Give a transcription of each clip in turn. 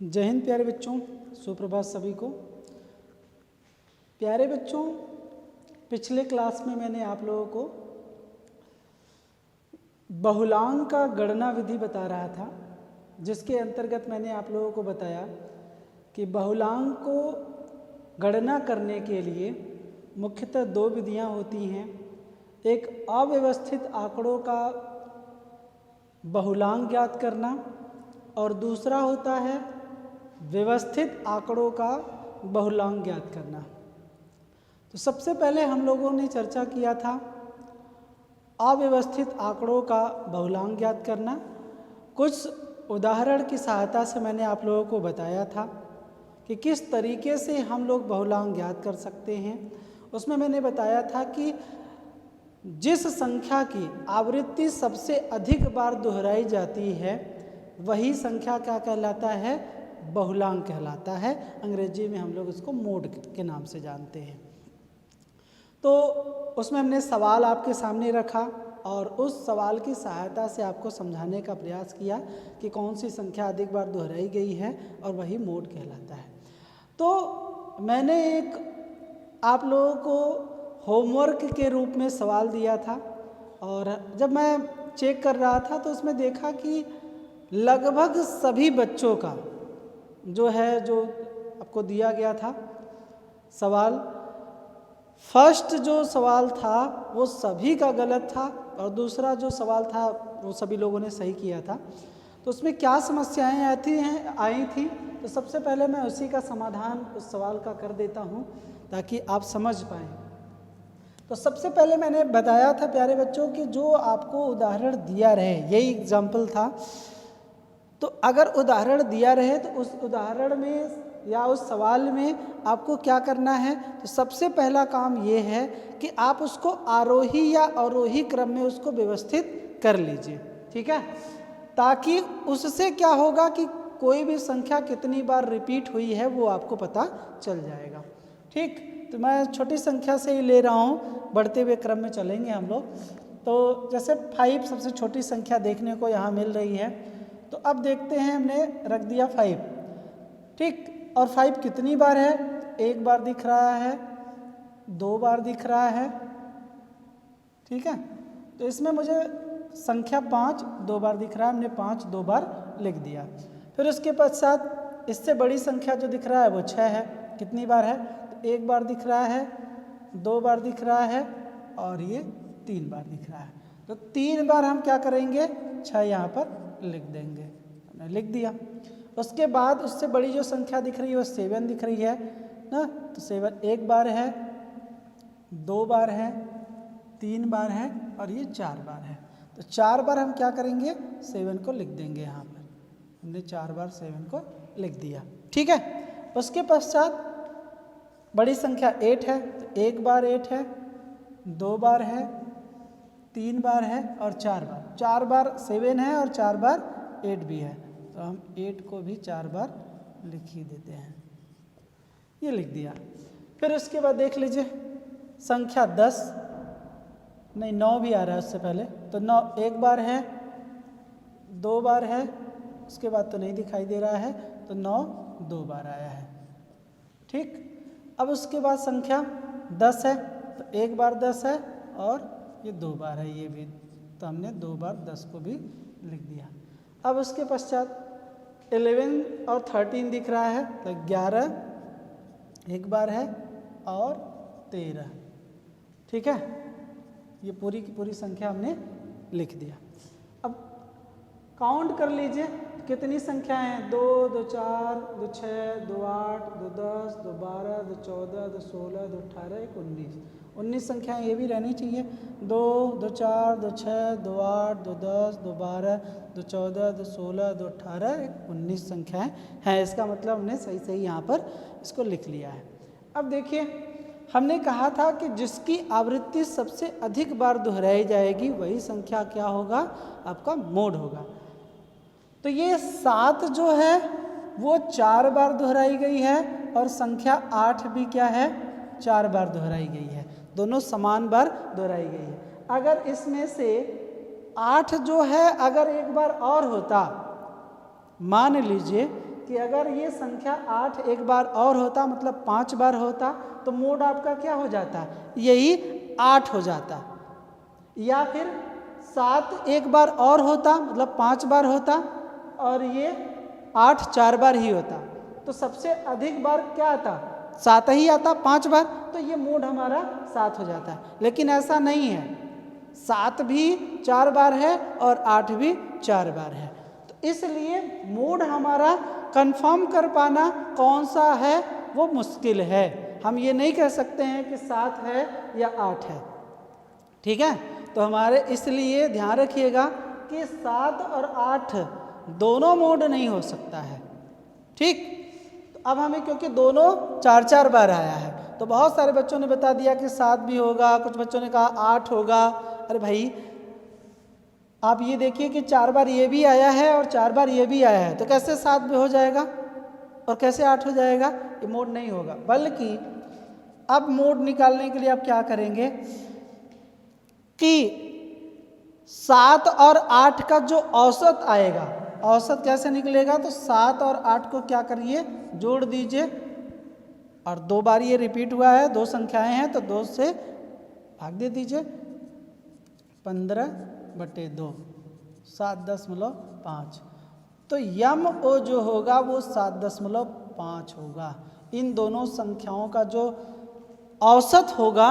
जय हिंद प्यारे बच्चों, सुप्रभात सभी को। प्यारे बच्चों, पिछले क्लास में मैंने आप लोगों को बहुलांक का गणना विधि बता रहा था, जिसके अंतर्गत मैंने आप लोगों को बताया कि बहुलांक को गणना करने के लिए मुख्यतः दो विधियां होती हैं। एक अव्यवस्थित आंकड़ों का बहुलांक ज्ञात करना और दूसरा होता है व्यवस्थित आंकड़ों का बहुलांक ज्ञात करना। तो सबसे पहले हम लोगों ने चर्चा किया था अव्यवस्थित आंकड़ों का बहुलांक ज्ञात करना। कुछ उदाहरण की सहायता से मैंने आप लोगों को बताया था कि किस तरीके से हम लोग बहुलांक ज्ञात कर सकते हैं। उसमें मैंने बताया था कि जिस संख्या की आवृत्ति सबसे अधिक बार दोहराई जाती है वही संख्या क्या कहलाता है? बहुलांक कहलाता है। अंग्रेजी में हम लोग इसको मोड के नाम से जानते हैं। तो उसमें हमने सवाल आपके सामने रखा और उस सवाल की सहायता से आपको समझाने का प्रयास किया कि कौन सी संख्या अधिक बार दोहराई गई है और वही मोड कहलाता है। तो मैंने एक आप लोगों को होमवर्क के रूप में सवाल दिया था और जब मैं चेक कर रहा था तो उसमें देखा कि लगभग सभी बच्चों का जो आपको दिया गया था सवाल, फर्स्ट जो सवाल था वो सभी का गलत था और दूसरा जो सवाल था वो सभी लोगों ने सही किया था। तो उसमें क्या समस्याएं आई थी, तो सबसे पहले मैं उसी का समाधान उस सवाल का कर देता हूँ ताकि आप समझ पाएँ। तो सबसे पहले मैंने बताया था प्यारे बच्चों कि जो आपको उदाहरण दिया रहे, यही एग्जाम्पल था, तो अगर उदाहरण दिया रहे तो उस उदाहरण में या उस सवाल में आपको क्या करना है, तो सबसे पहला काम ये है कि आप उसको आरोही या अवरोही क्रम में उसको व्यवस्थित कर लीजिए, ठीक है, ताकि उससे क्या होगा कि कोई भी संख्या कितनी बार रिपीट हुई है वो आपको पता चल जाएगा। ठीक, तो मैं छोटी संख्या से ही ले रहा हूँ, बढ़ते हुए क्रम में चलेंगे हम लोग। तो जैसे 5 सबसे छोटी संख्या देखने को यहाँ मिल रही है, तो अब देखते हैं, हमने रख दिया 5, ठीक, और 5 कितनी बार है? एक बार दिख रहा है, 2 बार दिख रहा है, ठीक है। तो इसमें मुझे संख्या 5 2 बार दिख रहा है, हमने 5 2 बार लिख दिया। फिर उसके पश्चात इससे बड़ी संख्या जो दिख रहा है वो 6 है, कितनी बार है? तो 1 बार दिख रहा है, 2 बार दिख रहा है और ये 3 बार दिख रहा है। तो 3 बार हम क्या करेंगे? 6 यहाँ पर लिख देंगे, हमने लिख दिया। उसके बाद उससे बड़ी जो संख्या दिख रही है वो 7 दिख रही है ना, तो 7 1 बार है, 2 बार है, 3 बार है और ये 4 बार है। तो 4 बार हम क्या करेंगे? 7 को लिख देंगे। यहाँ पर हमने 4 बार 7 को लिख दिया, ठीक है। उसके पश्चात बड़ी संख्या 8 है, तो 1 बार 8 है, 2 बार है, 3 बार है और 4 बार। 4 बार 7 है और 4 बार 8 भी है, तो हम 8 को भी 4 बार लिख ही देते हैं, ये लिख दिया। फिर उसके बाद देख लीजिए संख्या 10, नहीं 9 भी आ रहा है उससे पहले, तो 9 1 बार है, 2 बार है, उसके बाद तो नहीं दिखाई दे रहा है, तो 9 2 बार आया है, ठीक। अब उसके बाद संख्या 10 है, तो 1 बार 10 है और ये 2 बार है, ये भी, तो हमने 2 बार 10 को भी लिख दिया। अब उसके पश्चात 11 और 13 दिख रहा है, तो 11 1 बार है और 13, ठीक है, ये पूरी की पूरी संख्या हमने लिख दिया। अब काउंट कर लीजिए कितनी संख्याएं हैं? 2 2 4 2 6 2 8 2 10 2 12 2 14 2 16 2 18 1 19 संख्याएं ये भी रहनी चाहिए। 2 2 4 2 6 2 8 2 10 2 12 2 14 2 16 2 18 1 19 संख्याएं हैं। इसका मतलब हमने सही सही यहाँ पर इसको लिख लिया है। अब देखिए, हमने कहा था कि जिसकी आवृत्ति सबसे अधिक बार दोहराई जाएगी वही संख्या क्या होगा? आपका मोड होगा। तो ये 7 जो है वो 4 बार दोहराई गई है और संख्या 8 भी क्या है? 4 बार दोहराई गई है, दोनों समान बार दोहराई गई है। अगर इसमें से 8 जो है अगर एक बार और होता, मान लीजिए कि अगर ये संख्या 8 एक बार और होता, मतलब 5 बार होता, तो मोड आपका क्या हो जाता, यही 8 हो जाता। या फिर 7 एक बार और होता, मतलब 5 बार होता, और ये 8 4 बार ही होता, तो सबसे अधिक बार क्या आता, 7 ही आता 5 बार, तो ये मोड हमारा 7 हो जाता है। लेकिन ऐसा नहीं है, 7 भी 4 बार है और 8 भी 4 बार है, तो इसलिए मोड हमारा कंफर्म कर पाना कौन सा है वो मुश्किल है। हम ये नहीं कह सकते हैं कि 7 है या 8 है, ठीक है। तो हमारे इसलिए ध्यान रखिएगा कि 7 और 8 दोनों मोड नहीं हो सकता है, ठीक। तो अब हमें क्योंकि दोनों 4 4 बार आया है, तो बहुत सारे बच्चों ने बता दिया कि 7 भी होगा, कुछ बच्चों ने कहा 8 होगा। अरे भाई आप ये देखिए कि 4 बार ये भी आया है और 4 बार ये भी आया है, तो कैसे 7 भी हो जाएगा और कैसे 8 हो जाएगा, ये मोड नहीं होगा। बल्कि अब मोड निकालने के लिए आप क्या करेंगे कि 7 और 8 का जो औसत आएगा, औसत कैसे निकलेगा, तो 7 और 8 को क्या करिए, जोड़ दीजिए, और 2 बार ये रिपीट हुआ है, 2 संख्याएं हैं तो 2 से भाग दे दीजिए, 15/2 7.5। तो यम ओ जो होगा वो 7.5 होगा। इन दोनों संख्याओं का जो औसत होगा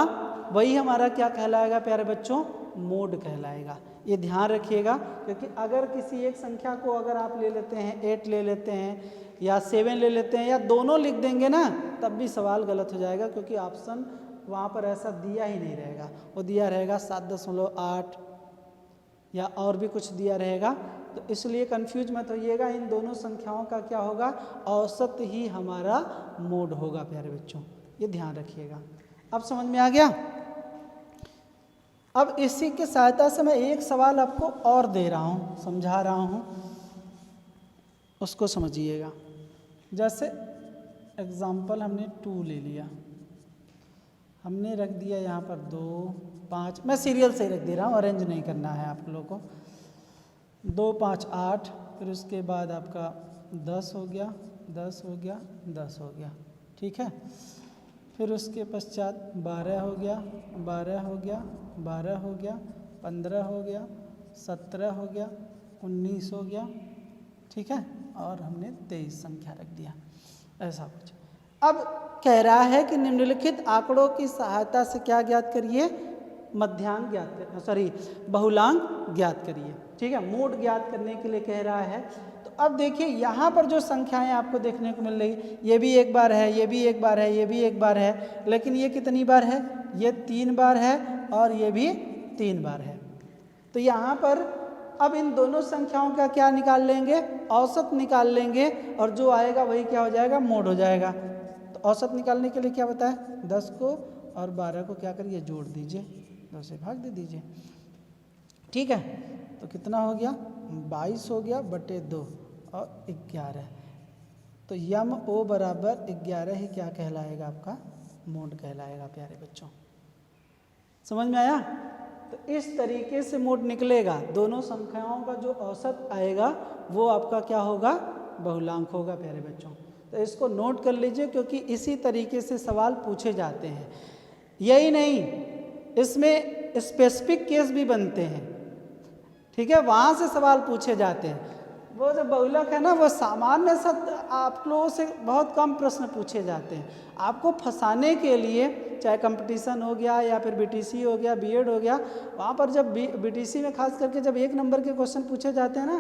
वही हमारा क्या कहलाएगा प्यारे बच्चों, मोड कहलाएगा। ये ध्यान रखिएगा, क्योंकि अगर किसी एक संख्या को अगर आप ले लेते हैं 8 ले लेते हैं या 7 ले लेते हैं या दोनों लिख देंगे ना, तब भी सवाल गलत हो जाएगा, क्योंकि ऑप्शन वहाँ पर ऐसा दिया ही नहीं रहेगा, वो दिया रहेगा 7.8 या और भी कुछ दिया रहेगा। तो इसलिए कंफ्यूज मत होइएगा, इन दोनों संख्याओं का क्या होगा, औसत ही हमारा मोड होगा प्यारे बच्चों, ये ध्यान रखिएगा। अब समझ में आ गया। अब इसी की सहायता से मैं एक सवाल आपको और दे रहा हूँ, समझा रहा हूँ, उसको समझिएगा। जैसे एग्जाम्पल हमने 2 ले लिया, हमने रख दिया यहाँ पर 2 5, मैं सीरियल से ही रख दे रहा हूँ, अरेंज नहीं करना है आप लोगों को। 2 5 8, फिर उसके बाद आपका 10 हो गया, 10 हो गया, 10 हो गया, ठीक है। फिर उसके पश्चात 12 हो गया, 12 हो गया, 12 हो गया, 15 हो गया, 17 हो गया, 19 हो गया, ठीक है, और हमने 23 संख्या रख दिया, ऐसा कुछ। अब कह रहा है कि निम्नलिखित आंकड़ों की सहायता से क्या ज्ञात करिए, मध्यांक ज्ञात कर, सॉरी बहुलांक ज्ञात करिए, ठीक है, मोड ज्ञात करने के लिए कह रहा है। तो अब देखिए यहाँ पर जो संख्याएं आपको देखने को मिल रही, ये भी एक बार है, ये भी एक बार है, ये भी एक बार है, लेकिन ये कितनी बार है, ये 3 बार है और ये भी 3 बार है। तो यहाँ पर अब इन दोनों संख्याओं का क्या निकाल लेंगे, औसत निकाल लेंगे, और जो आएगा वही क्या हो जाएगा, मोड हो जाएगा। तो औसत निकालने के लिए क्या बताया, 10 को और 12 को क्या करिए, जोड़ दीजिए, 2 से भाग दे दीजिए, ठीक है। तो कितना हो गया, 22 हो गया बटे 2 और 11। तो यम ओ बराबर 11 ही क्या कहलाएगा, आपका मोड कहलाएगा प्यारे बच्चों। समझ में आया। तो इस तरीके से मोड निकलेगा, दोनों संख्याओं का जो औसत आएगा वो आपका क्या होगा, बहुलांक होगा प्यारे बच्चों। तो इसको नोट कर लीजिए, क्योंकि इसी तरीके से सवाल पूछे जाते हैं। यही नहीं, इसमें स्पेसिफिक केस भी बनते हैं, ठीक है, वहाँ से सवाल पूछे जाते हैं। वो जो बहुलक है ना, वो सामान्य सा आप लोगों से बहुत कम प्रश्न पूछे जाते हैं। आपको फंसाने के लिए, चाहे कंपटीशन हो गया या फिर बीटीसी हो गया, बीएड हो गया, वहाँ पर जब बीटीसी में खास करके जब 1 नंबर के क्वेश्चन पूछे जाते हैं ना,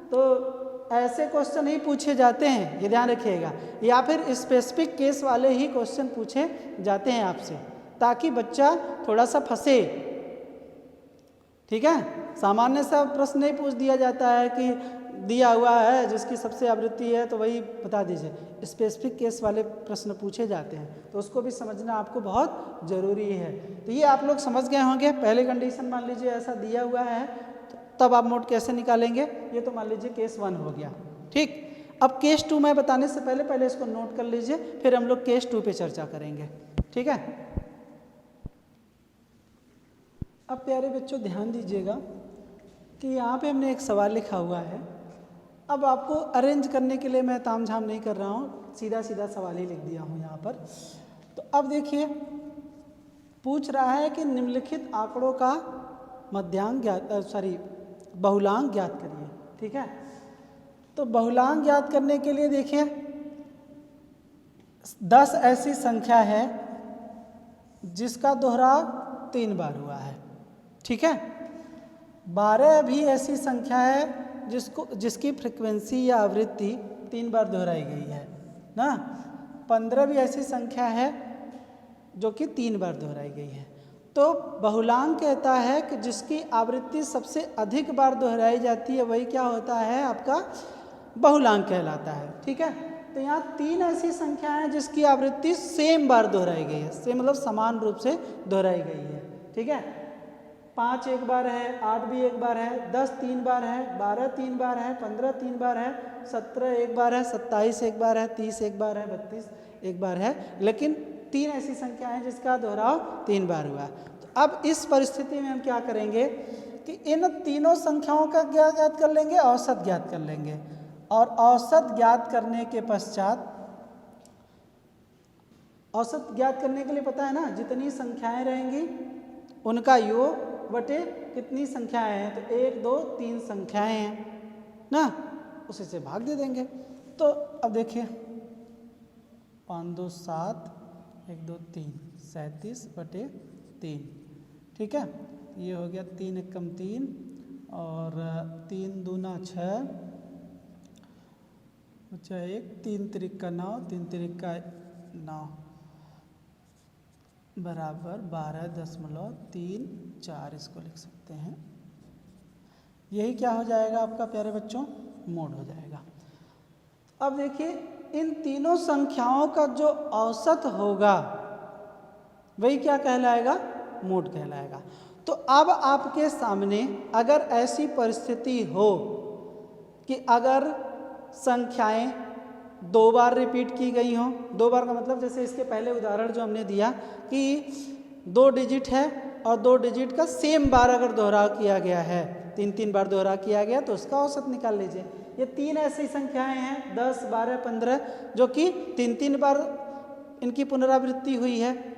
तो ऐसे क्वेश्चन ही पूछे जाते हैं, ये ध्यान रखिएगा, या फिर स्पेसिफिक केस वाले ही क्वेश्चन पूछे जाते हैं आपसे, ताकि बच्चा थोड़ा सा फंसे, ठीक है। सामान्य सा प्रश्न नहीं पूछ दिया जाता है कि दिया हुआ है जिसकी सबसे आवृत्ति है तो वही बता दीजिए। स्पेसिफिक केस वाले प्रश्न पूछे जाते हैं, तो उसको भी समझना आपको बहुत ज़रूरी है। तो ये आप लोग समझ गए होंगे। पहले कंडीशन मान लीजिए ऐसा दिया हुआ है, तब आप मोड कैसे निकालेंगे, ये तो मान लीजिए केस 1 हो गया, ठीक। अब केस 2 मैं बताने से पहले इसको नोट कर लीजिए, फिर हम लोग केस 2 पे चर्चा करेंगे, ठीक है। अब प्यारे बच्चों ध्यान दीजिएगा कि यहाँ पे हमने एक सवाल लिखा हुआ है। अब आपको अरेंज करने के लिए मैं तामझाम नहीं कर रहा हूँ, सीधा सीधा सवाल ही लिख दिया हूँ यहाँ पर। तो अब देखिए पूछ रहा है कि निम्नलिखित आंकड़ों का मध्यांक बहुलांक ज्ञात करिए। ठीक है, तो बहुलांक ज्ञात करने के लिए देखिए 10 ऐसी संख्या है जिसका दोहराव 3 बार हुआ है। ठीक है, 12 भी ऐसी संख्या है जिसकी फ्रीक्वेंसी या आवृत्ति 3 बार दोहराई गई है ना। 15 भी ऐसी संख्या है जो कि 3 बार दोहराई गई है। तो बहुलांक कहता है कि जिसकी आवृत्ति सबसे अधिक बार दोहराई जाती है वही क्या होता है, आपका बहुलांक कहलाता है। ठीक है, तो यहाँ 3 ऐसी संख्याएं हैं जिसकी आवृत्ति सेम बार दोहराई गई है, सेम मतलब समान रूप से दोहराई गई है। ठीक है, 5 एक बार है, 8 भी एक बार है, 10 3 बार है, 12 3 बार है, 15 3 बार है, 17 एक बार है, 27 एक बार है, 30 एक बार है, 32 एक बार है, लेकिन 3 ऐसी संख्या है जिसका दोहराव 3 बार हुआ। तो अब इस परिस्थिति में हम क्या करेंगे कि इन तीनों संख्याओं का क्या ज्ञात कर लेंगे, औसत ज्ञात कर लेंगे। और औसत ज्ञात करने के पश्चात, औसत ज्ञात करने के लिए पता है ना, जितनी संख्याएं रहेंगी उनका योग बटे कितनी संख्याएं हैं, तो 1 2 3 संख्याएं हैं ना, उसी से भाग दे देंगे। तो अब देखिए 5 2 7 1 2 3 37 बटे 3। ठीक है, ये हो गया 3 एकम 3 और 3 दूना 6 अच्छा 1 3 तिरिका 9 3 तिरिका 9 बराबर 12.34 इसको लिख सकते हैं। यही क्या हो जाएगा आपका प्यारे बच्चों, मोड हो जाएगा। अब देखिए इन तीनों संख्याओं का जो औसत होगा वही क्या कहलाएगा, मोड कहलाएगा। तो अब आपके सामने अगर ऐसी परिस्थिति हो कि अगर संख्याएं 2 बार रिपीट की गई हों, 2 बार का मतलब जैसे इसके पहले उदाहरण जो हमने दिया कि 2 डिजिट है और 2 डिजिट का सेम बार अगर दोहराव किया गया है, 3 बार दोहराव किया गया, तो उसका औसत निकाल लीजिए। ये 3 ऐसी संख्याएं हैं 10 12 15 जो कि 3 बार इनकी पुनरावृत्ति हुई है।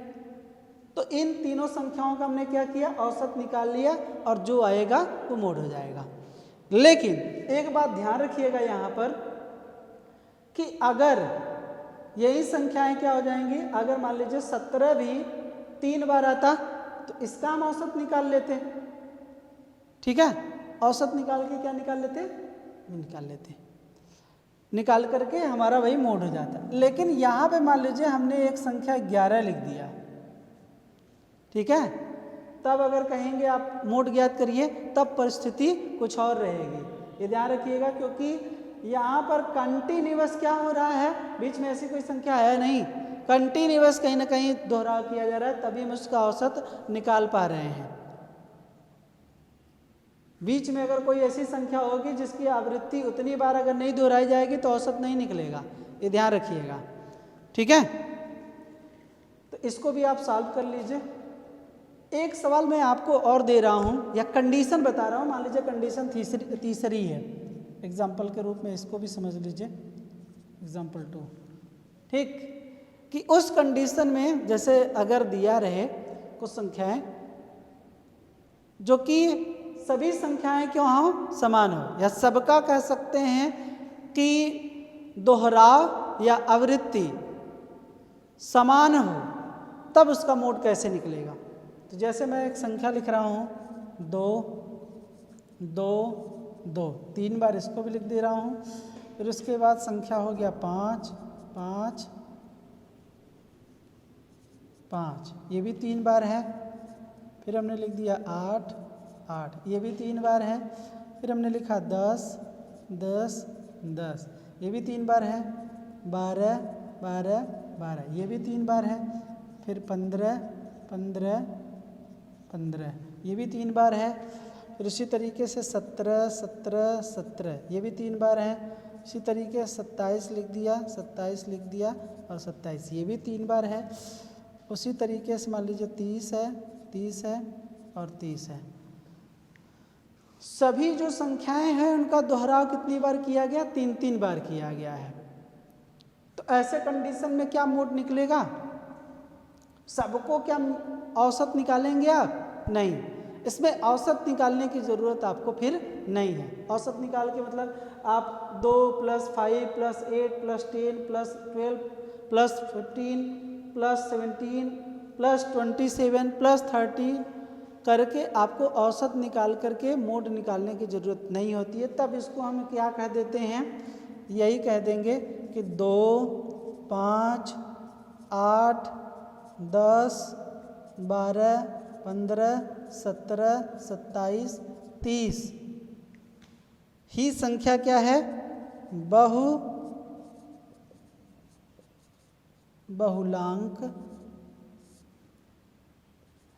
तो इन तीनों संख्याओं का हमने क्या किया, औसत निकाल लिया और जो आएगा वो मोड हो जाएगा। लेकिन एक बात ध्यान रखिएगा यहाँ पर कि अगर यही संख्याएं क्या हो जाएंगी, अगर मान लीजिए 17 भी 3 बार आता तो इसका हम औसत निकाल लेते। ठीक है, औसत निकाल के क्या निकाल लेते, निकाल करके हमारा वही मोड हो जाता। लेकिन यहाँ पे मान लीजिए हमने एक संख्या 11 लिख दिया। ठीक है, तब अगर कहेंगे आप मोड ज्ञात करिए तब परिस्थिति कुछ और रहेगी। ये ध्यान रखिएगा क्योंकि यहाँ पर कंटिन्यूअस क्या हो रहा है, बीच में ऐसी कोई संख्या है नहीं, कंटिन्यूअस कहीं ना कहीं दोहराव किया जा रहा है, तभी हम उसका औसत निकाल पा रहे हैं। बीच में अगर कोई ऐसी संख्या होगी जिसकी आवृत्ति उतनी बार अगर नहीं दोहराई जाएगी तो औसत नहीं निकलेगा, ये ध्यान रखिएगा। ठीक है, तो इसको भी आप सॉल्व कर लीजिए। एक सवाल मैं आपको और दे रहा हूँ या कंडीशन बता रहा हूँ, मान लीजिए कंडीशन तीसरी है, एग्जाम्पल के रूप में इसको भी समझ लीजिए, एग्जाम्पल 2। ठीक, कि उस कंडीशन में जैसे अगर दिया रहे कुछ संख्याएं जो कि सभी संख्याएं क्यों हो, समान हो, या सबका कह सकते हैं कि दोहराव या आवृत्ति समान हो, तब उसका मोड कैसे निकलेगा। तो जैसे मैं एक संख्या लिख रहा हूँ 2 2 2, 3 बार इसको भी लिख दे रहा हूँ, फिर उसके बाद संख्या हो गया 5 5 5, ये भी 3 बार है, फिर हमने लिख दिया 8 8, ये भी 3 बार है, फिर हमने लिखा 10 10 10, ये भी 3 बार है, 12 12 12, ये भी 3 बार है, फिर 15 15 15, ये भी 3 बार है, फिर इसी तरीके से 17 17 17, ये भी 3 बार है, इसी तरीके से 27 लिख दिया 27 लिख दिया और 27, ये भी 3 बार है। उसी तरीके से मान लीजिए 30 है 30 है और 30 है। सभी जो संख्याएं हैं उनका दोहराव कितनी बार किया गया? 3-3 बार किया गया है। तो ऐसे कंडीशन में क्या मोड निकलेगा? सबको क्या औसत निकालेंगे आप? नहीं, इसमें औसत निकालने की ज़रूरत आपको फिर नहीं है। औसत निकाल के मतलब आप 2 + 5 + 8 + 10 + 12 + 15 + 17 + 27 + 30 करके आपको औसत निकाल करके मोड निकालने की ज़रूरत नहीं होती है। तब इसको हम क्या कह देते हैं? यही कह देंगे कि 2, 5, 8, 10, 12, 15, 17, 27, 30 ही संख्या क्या है? बहुलांक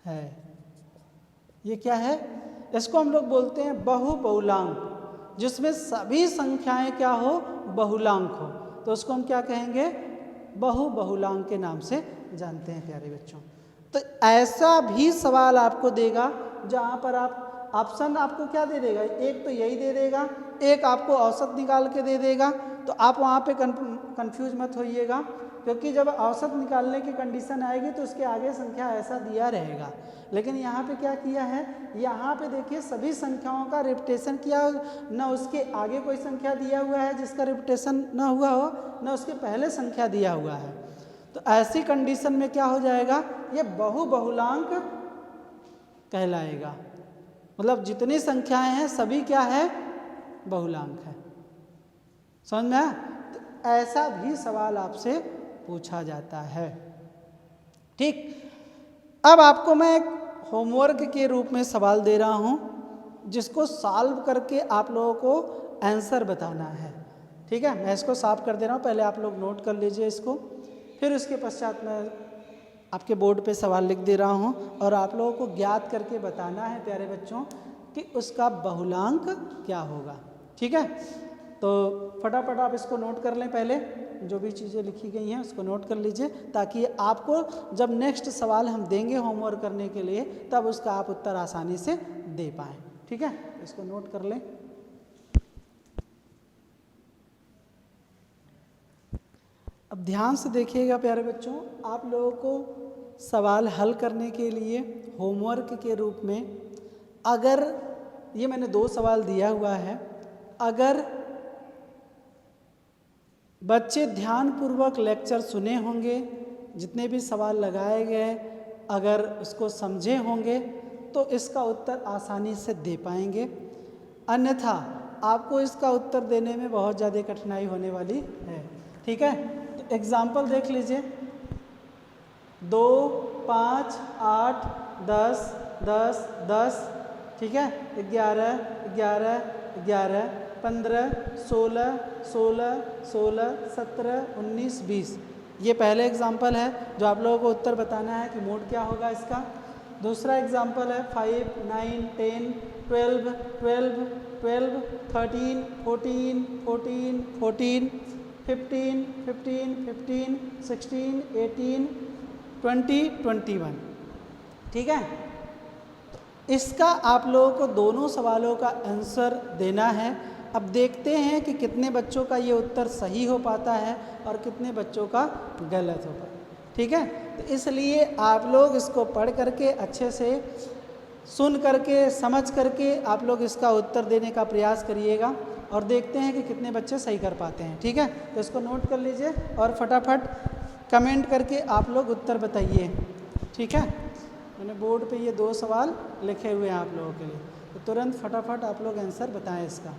है। ये क्या है? इसको हम लोग बोलते हैं बहुलांक, जिसमें सभी संख्याएं क्या हो? बहुलांक हो। तो उसको हम क्या कहेंगे? बहुलांक के नाम से जानते हैं प्यारे बच्चों। तो ऐसा भी सवाल आपको देगा जहाँ पर आप ऑप्शन आपको क्या दे देगा? एक तो यही दे देगा, एक आपको औसत निकाल के दे देगा। तो आप वहाँ पे कंफ्यूज मत होइएगा, क्योंकि जब औसत निकालने की कंडीशन आएगी तो उसके आगे संख्या ऐसा दिया रहेगा। लेकिन यहाँ पे क्या किया है? यहाँ पे देखिए सभी संख्याओं का रिपीटेशन किया, न उसके आगे कोई संख्या दिया हुआ है जिसका रिपीटेशन न हुआ हो, न उसके पहले संख्या दिया हुआ है। तो ऐसी कंडीशन में क्या हो जाएगा? ये बहुलांक कहलाएगा। मतलब जितनी संख्याएं हैं सभी क्या है? बहुलांक है। समझ में आया? तो ऐसा भी सवाल आपसे पूछा जाता है। ठीक, अब आपको मैं एक होमवर्क के रूप में सवाल दे रहा हूं, जिसको सॉल्व करके आप लोगों को आंसर बताना है। ठीक है, मैं इसको साफ कर दे रहा हूं, पहले आप लोग नोट कर लीजिए इसको, फिर उसके पश्चात मैं आपके बोर्ड पे सवाल लिख दे रहा हूं और आप लोगों को ज्ञात करके बताना है प्यारे बच्चों कि उसका बहुलांक क्या होगा। ठीक है, तो फटाफट आप इसको नोट कर लें, पहले जो भी चीज़ें लिखी गई हैं उसको नोट कर लीजिए, ताकि आपको जब नेक्स्ट सवाल हम देंगे होमवर्क करने के लिए तब उसका आप उत्तर आसानी से दे पाएँ। ठीक है, इसको नोट कर लें। अब ध्यान से देखिएगा प्यारे बच्चों, आप लोगों को सवाल हल करने के लिए होमवर्क के रूप में, अगर ये मैंने 2 सवाल दिया हुआ है, अगर बच्चे ध्यानपूर्वक लेक्चर सुने होंगे, जितने भी सवाल लगाए गए अगर उसको समझे होंगे तो इसका उत्तर आसानी से दे पाएंगे, अन्यथा आपको इसका उत्तर देने में बहुत ज़्यादा कठिनाई होने वाली है। ठीक है, तो एग्जाम्पल देख लीजिए। 2, 5, 8, 10, 10, 10, ठीक है, 11, 11, 11, 15, 16, 16, 16, 17, 19, 20। ये पहले एग्जाम्पल है जो आप लोगों को उत्तर बताना है कि मोड क्या होगा इसका। दूसरा एग्जाम्पल है 5, 9, 10, 12, 12, 12, 13, 14, 14, 14, 15, 15, 15, 16, 18, 20, 21। ठीक है, इसका आप लोगों को दोनों सवालों का आंसर देना है। अब देखते हैं कि कितने बच्चों का ये उत्तर सही हो पाता है और कितने बच्चों का गलत हो पाता है। ठीक है, तो इसलिए आप लोग इसको पढ़ करके अच्छे से सुन करके समझ करके आप लोग इसका उत्तर देने का प्रयास करिएगा और देखते हैं कि कितने बच्चे सही कर पाते हैं। ठीक है, तो इसको नोट कर लीजिए और फटाफट कमेंट करके आप लोग उत्तर बताइए। ठीक है, मैंने बोर्ड पे ये 2 सवाल लिखे हुए हैं आप लोगों के लिए, तो तुरंत फटाफट आप लोग आंसर बताएं इसका।